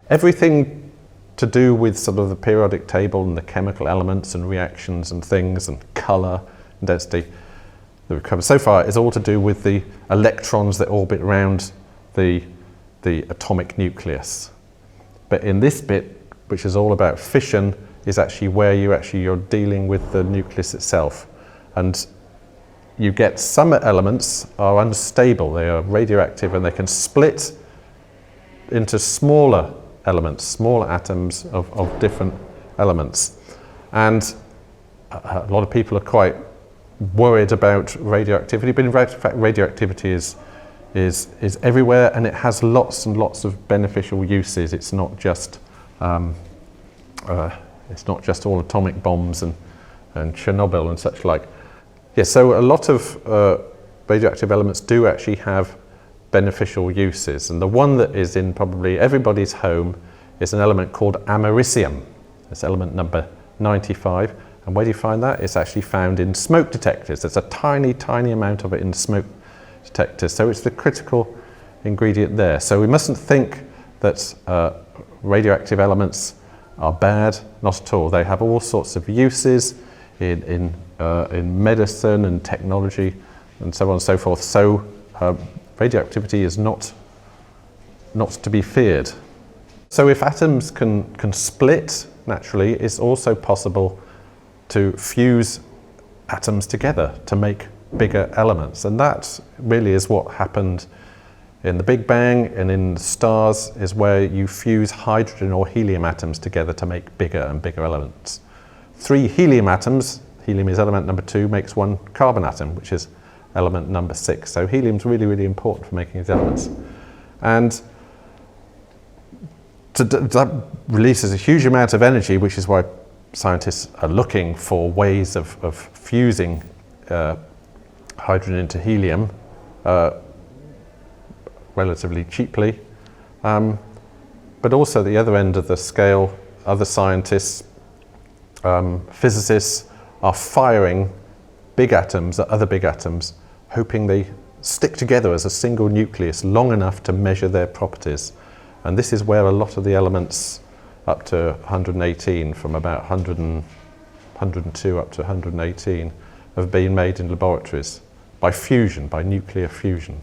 Everything to do with sort of the periodic table and the chemical elements and reactions and things and colour and density that we've covered so far is all to do with the electrons that orbit around the atomic nucleus. But in this bit, which is all about fission, is actually where you're dealing with the nucleus itself. And you get some elements are unstable, they are radioactive, and they can split into smaller elements, smaller atoms of different elements. And a lot of people are quite worried about radioactivity, but in fact radioactivity is everywhere, and it has lots and lots of beneficial uses. It's not just all atomic bombs and Chernobyl and such like. Yeah, so a lot of radioactive elements do actually have beneficial uses, and the one that is in probably everybody's home is an element called americium. It's element number 95, and where do you find that? It's actually found in smoke detectors. There's a tiny, tiny amount of it in smoke detectors, so it's the critical ingredient there. So we mustn't think that radioactive elements are bad, not at all. They have all sorts of uses in medicine and technology and so on and so forth. So radioactivity is not to be feared. So if atoms can split naturally, it's also possible to fuse atoms together to make bigger elements. And that really is what happened in the Big Bang and in the stars, is where you fuse hydrogen or helium atoms together to make bigger and bigger elements. 3 helium atoms, helium is element number 2, makes 1 carbon atom, which is element number 6. So helium's really, really important for making these elements. And that releases a huge amount of energy, which is why scientists are looking for ways of fusing hydrogen into helium relatively cheaply. But also at the other end of the scale, other scientists, physicists are firing big atoms at other big atoms, hoping they stick together as a single nucleus long enough to measure their properties. And this is where a lot of the elements up to 118, from about 102 up to 118, have been made in laboratories by fusion, by nuclear fusion.